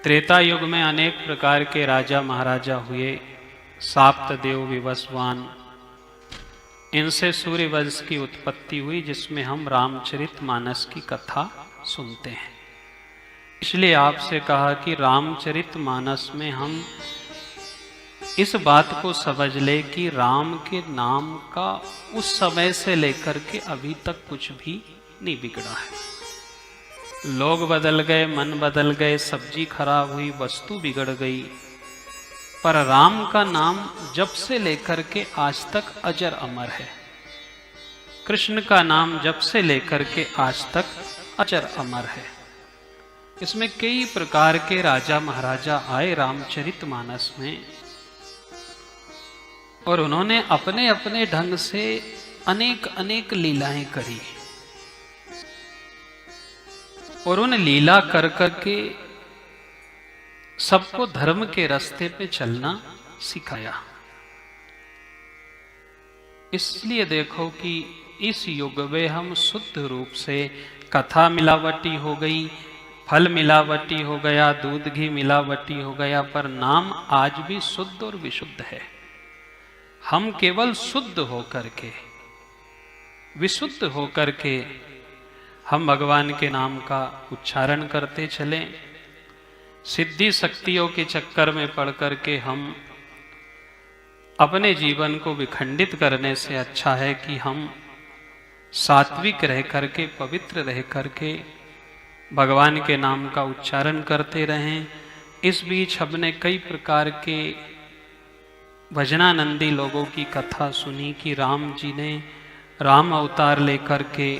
त्रेता युग में अनेक प्रकार के राजा महाराजा हुए। साप्तदेव विवस्वान, इनसे सूर्य वंश की उत्पत्ति हुई, जिसमें हम रामचरितमानस की कथा सुनते हैं। इसलिए आपसे कहा कि रामचरितमानस में हम इस बात को समझ ले कि राम के नाम का उस समय से लेकर के अभी तक कुछ भी नहीं बिगड़ा है। लोग बदल गए, मन बदल गए, सब्जी खराब हुई, वस्तु बिगड़ गई, पर राम का नाम जब से लेकर के आज तक अजर अमर है। कृष्ण का नाम जब से लेकर के आज तक अजर अमर है। इसमें कई प्रकार के राजा महाराजा आए रामचरितमानस में, और उन्होंने अपने अपने ढंग से अनेक अनेक लीलाएं करी, और उन लीला कर करके सबको धर्म के रास्ते पे चलना सिखाया। इसलिए देखो कि इस युग में हम शुद्ध रूप से, कथा मिलावटी हो गई, फल मिलावटी हो गया, दूध घी मिलावटी हो गया, पर नाम आज भी शुद्ध और विशुद्ध है। हम केवल शुद्ध होकर के, विशुद्ध होकर के हम भगवान के नाम का उच्चारण करते चलें। सिद्धि शक्तियों के चक्कर में पड़ करके हम अपने जीवन को विखंडित करने से अच्छा है कि हम सात्विक रह करके, पवित्र रह करके भगवान के नाम का उच्चारण करते रहें। इस बीच हमने कई प्रकार के भजनानंदी लोगों की कथा सुनी कि राम जी ने राम अवतार लेकर के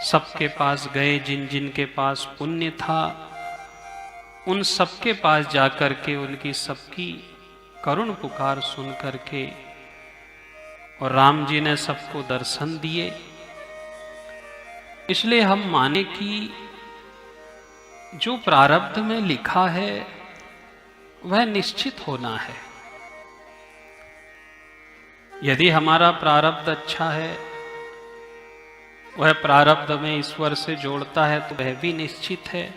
सबके पास गए, जिन जिन के पास पुण्य था उन सबके पास जाकर के उनकी सबकी करुण पुकार सुन करके, और राम जी ने सबको दर्शन दिए। इसलिए हम माने कि जो प्रारब्ध में लिखा है वह निश्चित होना है। यदि हमारा प्रारब्ध अच्छा है, वह प्रारब्ध में ईश्वर से जोड़ता है, तो वह भी निश्चित है।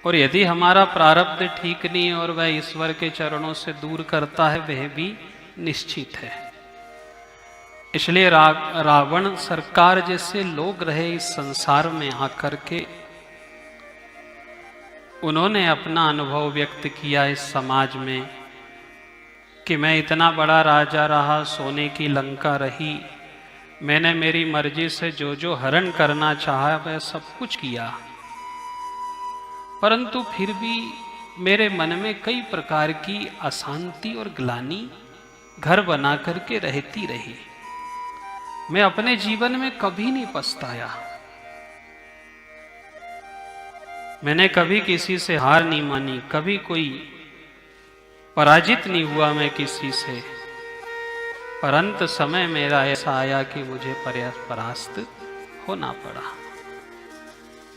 और यदि हमारा प्रारब्ध ठीक नहीं है और वह ईश्वर के चरणों से दूर करता है, वह भी निश्चित है। इसलिए रावण सरकार जैसे लोग रहे इस संसार में आकर के, उन्होंने अपना अनुभव व्यक्त किया इस समाज में कि मैं इतना बड़ा राजा रहा, सोने की लंका रही, मैंने मेरी मर्जी से जो जो हरण करना चाहा वह सब कुछ किया, परंतु फिर भी मेरे मन में कई प्रकार की अशांति और ग्लानि घर बना करके रहती रही। मैं अपने जीवन में कभी नहीं पछताया, मैंने कभी किसी से हार नहीं मानी, कभी कोई पराजित नहीं हुआ मैं किसी से, पर अंत समय मेरा ऐसा आया कि मुझे परास्त होना पड़ा।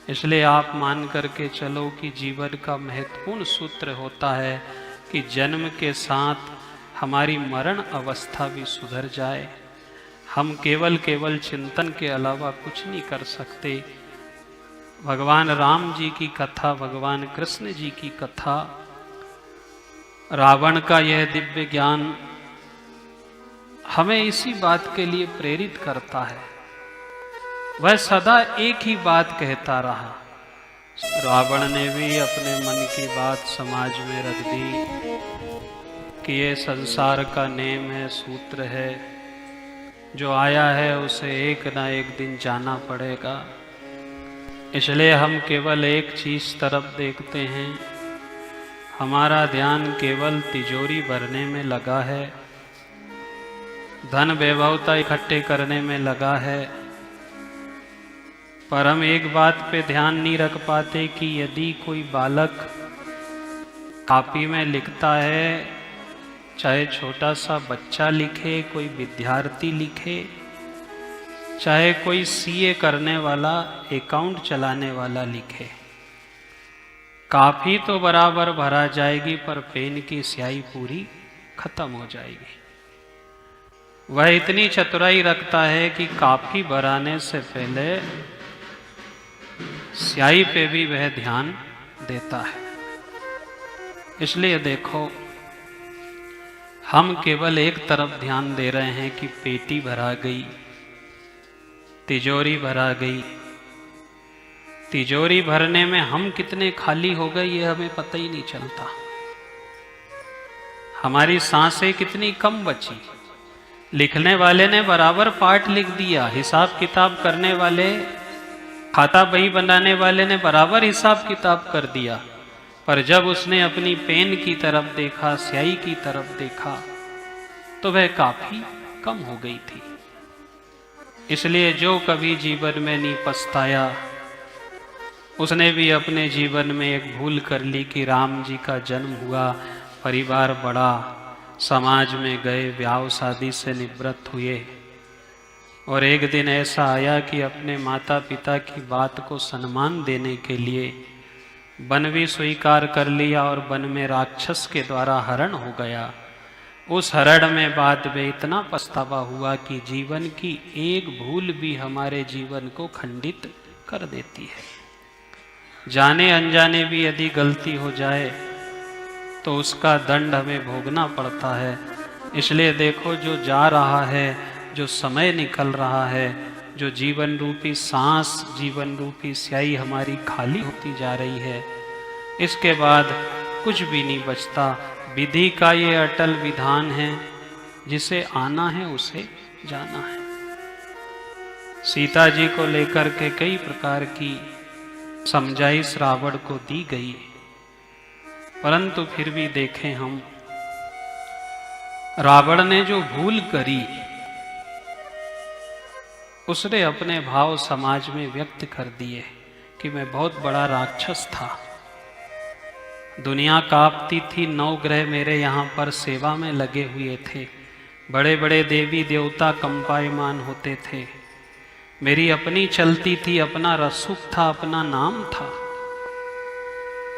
इसलिए आप मान करके चलो कि जीवन का महत्वपूर्ण सूत्र होता है कि जन्म के साथ हमारी मरण अवस्था भी सुधर जाए। हम केवल चिंतन के अलावा कुछ नहीं कर सकते। भगवान राम जी की कथा, भगवान कृष्ण जी की कथा, रावण का यह दिव्य ज्ञान हमें इसी बात के लिए प्रेरित करता है। वह सदा एक ही बात कहता रहा। रावण ने भी अपने मन की बात समाज में रख दी कि ये संसार का नेम है, सूत्र है, जो आया है उसे एक ना एक दिन जाना पड़ेगा। इसलिए हम केवल एक चीज तरफ देखते हैं, हमारा ध्यान केवल तिजोरी भरने में लगा है, धन वैभवता इकट्ठे करने में लगा है, पर हम एक बात पे ध्यान नहीं रख पाते कि यदि कोई बालक कॉपी में लिखता है, चाहे छोटा सा बच्चा लिखे, कोई विद्यार्थी लिखे, चाहे कोई सीए करने वाला, अकाउंट चलाने वाला लिखे, काफी तो बराबर भरा जाएगी, पर पेन की स्याही पूरी खत्म हो जाएगी। वह इतनी चतुराई रखता है कि काफी भराने से पहले स्याही पे भी वह ध्यान देता है। इसलिए देखो, हम केवल एक तरफ ध्यान दे रहे हैं कि पेटी भरा गई, तिजोरी भरा गई। तिजोरी भरने में हम कितने खाली हो गए ये हमें पता ही नहीं चलता। हमारी सांसें कितनी कम बची। लिखने वाले ने बराबर पाठ लिख दिया, हिसाब किताब करने वाले, खाता बही बनाने वाले ने बराबर हिसाब किताब कर दिया, पर जब उसने अपनी पेन की तरफ देखा, स्याही की तरफ देखा, तो वह काफी कम हो गई थी। इसलिए जो कभी जीवन में नहीं पछताया, उसने भी अपने जीवन में एक भूल कर ली कि राम जी का जन्म हुआ, परिवार बड़ा, समाज में गए, ब्याह शादी से निवृत्त हुए, और एक दिन ऐसा आया कि अपने माता पिता की बात को सम्मान देने के लिए वन भी स्वीकार कर लिया और वन में राक्षस के द्वारा हरण हो गया। उस हरण में बाद में इतना पछतावा हुआ कि जीवन की एक भूल भी हमारे जीवन को खंडित कर देती है। जाने अनजाने भी यदि गलती हो जाए तो उसका दंड हमें भोगना पड़ता है। इसलिए देखो, जो जा रहा है, जो समय निकल रहा है, जो जीवन रूपी सांस, जीवन रूपी स्याही हमारी खाली होती जा रही है, इसके बाद कुछ भी नहीं बचता। विधि का ये अटल विधान है, जिसे आना है उसे जाना है। सीता जी को लेकर के कई प्रकार की समझाइश रावण को दी गई, परंतु फिर भी देखें हम, रावण ने जो भूल करी उसने अपने भाव समाज में व्यक्त कर दिए कि मैं बहुत बड़ा राक्षस था, दुनिया कांपती थी, 9 ग्रह मेरे यहाँ पर सेवा में लगे हुए थे, बड़े बड़े देवी देवता कंपायमान होते थे, मेरी अपनी चलती थी, अपना रसूख था, अपना नाम था,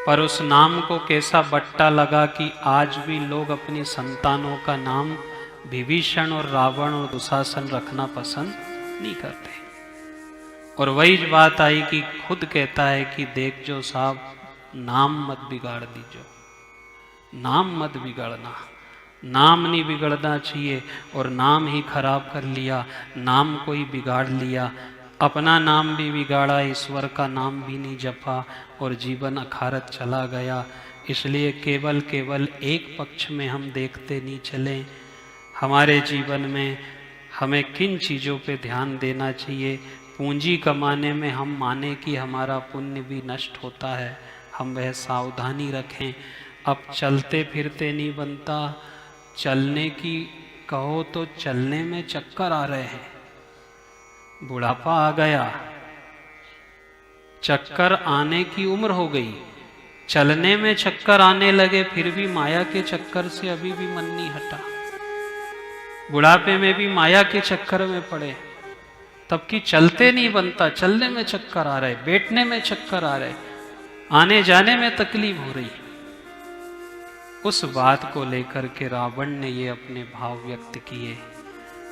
पर उस नाम को कैसा बट्टा लगा कि आज भी लोग अपनी संतानों का नाम विभीषण और रावण और दुशासन रखना पसंद नहीं करते। और वही बात आई कि खुद कहता है कि देख जो साहब, नाम मत बिगाड़ दीजो, नाम मत बिगड़ना, नाम नहीं बिगड़ना चाहिए, और नाम ही खराब कर लिया, नाम को ही बिगाड़ लिया, अपना नाम भी बिगाड़ा, ईश्वर का नाम भी नहीं जपा और जीवन अखारत चला गया। इसलिए केवल केवल एक पक्ष में हम देखते नहीं चलें, हमारे जीवन में हमें किन चीज़ों पे ध्यान देना चाहिए। पूंजी कमाने में हम माने कि हमारा पुण्य भी नष्ट होता है, हम वह सावधानी रखें। अब चलते फिरते नहीं बनता, चलने की कहो तो चलने में चक्कर आ रहे हैं, बुढ़ापा आ गया, चक्कर आने की उम्र हो गई, चलने में चक्कर आने लगे, फिर भी माया के चक्कर से अभी भी मन नहीं हटा, बुढ़ापे में भी माया के चक्कर में पड़े, तब कि चलते नहीं बनता, चलने में चक्कर आ रहे, बैठने में चक्कर आ रहे, आने जाने में तकलीफ हो रही। उस बात को लेकर के रावण ने ये अपने भाव व्यक्त किए।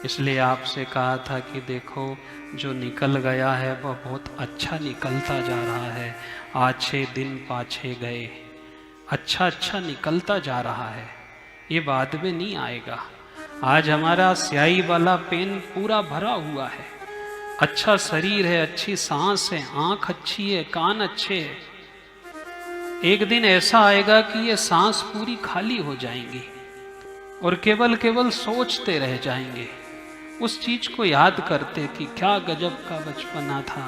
इसलिए आपसे कहा था कि देखो, जो निकल गया है वह बहुत अच्छा निकलता जा रहा है, आछे दिन पाछे गए, अच्छा अच्छा निकलता जा रहा है, ये बाद में नहीं आएगा। आज हमारा स्याही वाला पेन पूरा भरा हुआ है, अच्छा शरीर है, अच्छी सांस है, आंख अच्छी है, कान अच्छे है, एक दिन ऐसा आएगा कि ये सांस पूरी खाली हो जाएंगी और केवल केवल सोचते रह जाएंगे, उस चीज को याद करते कि क्या गजब का बचपना था,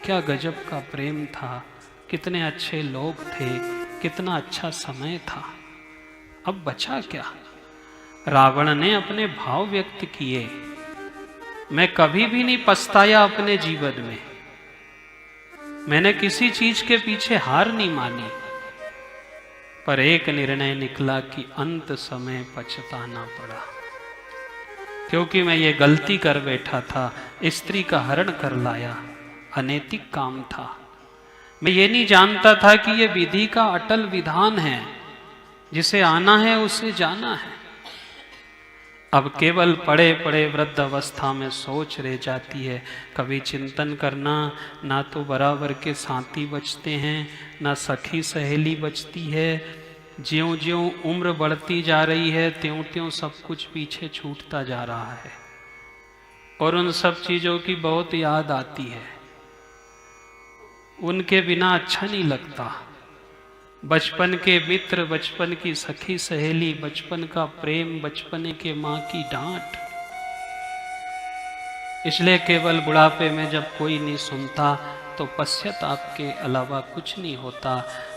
क्या गजब का प्रेम था, कितने अच्छे लोग थे, कितना अच्छा समय था। अब बचा क्या? रावण ने अपने भाव व्यक्त किए, मैं कभी भी नहीं पछताया अपने जीवन में, मैंने किसी चीज के पीछे हार नहीं मानी, पर एक निर्णय निकला कि अंत समय पछताना पड़ा, क्योंकि मैं ये गलती कर बैठा था, स्त्री का हरण कर लाया, अनैतिक काम था। मैं ये नहीं जानता था कि ये विधि का अटल विधान है, जिसे आना है उसे जाना है। अब केवल पड़े पड़े वृद्ध अवस्था में सोच रह जाती है, कभी चिंतन करना, ना तो बराबर के साथी बचते हैं, ना सखी सहेली बचती है, ज्यों ज्यों उम्र बढ़ती जा रही है त्यों त्यों सब कुछ पीछे छूटता जा रहा है और उन सब चीजों की बहुत याद आती है। उनके बिना अच्छा नहीं लगता। बचपन के मित्र, बचपन की सखी सहेली, बचपन का प्रेम, बचपन के माँ की डांट। इसलिए केवल बुढ़ापे में जब कोई नहीं सुनता तो पश्चाताप के अलावा कुछ नहीं होता।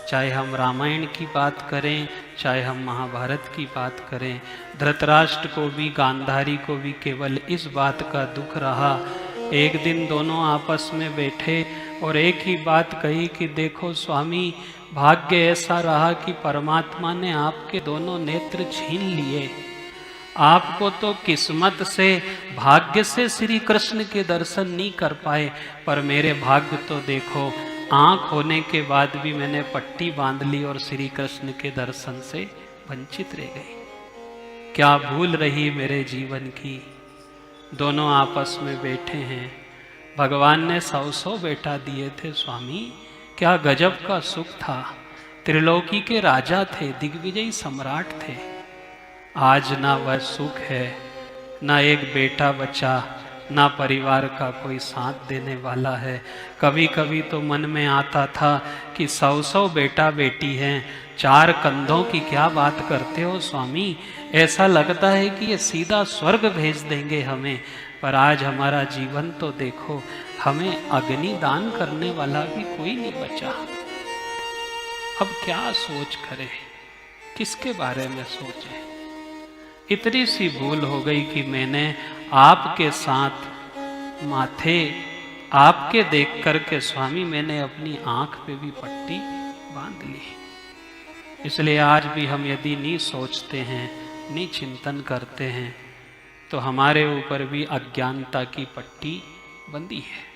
चाहे हम रामायण की बात करें, चाहे हम महाभारत की बात करें, धृतराष्ट्र को भी गांधारी को भी केवल इस बात का दुख रहा। एक दिन दोनों आपस में बैठे और एक ही बात कही कि देखो स्वामी, भाग्य ऐसा रहा कि परमात्मा ने आपके दोनों नेत्र छीन लिए। आपको तो किस्मत से, भाग्य से श्री कृष्ण के दर्शन नहीं कर पाए, पर मेरे भाग्य तो देखो, आंख होने के बाद भी मैंने पट्टी बांध ली और श्री कृष्ण के दर्शन से वंचित रह गई। क्या भूल रही मेरे जीवन की। दोनों आपस में बैठे हैं। भगवान ने 100 बेटा दिए थे स्वामी, क्या गजब का सुख था। त्रिलोकी के राजा थे, दिग्विजयी सम्राट थे। आज ना वह सुख है, ना एक बेटा बचा, ना परिवार का कोई साथ देने वाला है। कभी कभी तो मन में आता था कि 100 बेटा बेटी हैं, 4 कंधों की क्या बात करते हो स्वामी। ऐसा लगता है कि ये सीधा स्वर्ग भेज देंगे हमें। पर आज हमारा जीवन तो देखो, हमें अग्नि दान करने वाला भी कोई नहीं बचा। अब क्या सोच करें, किसके बारे में सोचें। इतनी सी भूल हो गई कि मैंने आपके साथ माथे आपके देख करके स्वामी मैंने अपनी आंख पे भी पट्टी बांध ली। इसलिए आज भी हम यदि नहीं सोचते हैं, नहीं चिंतन करते हैं, तो हमारे ऊपर भी अज्ञानता की पट्टी बंधी है।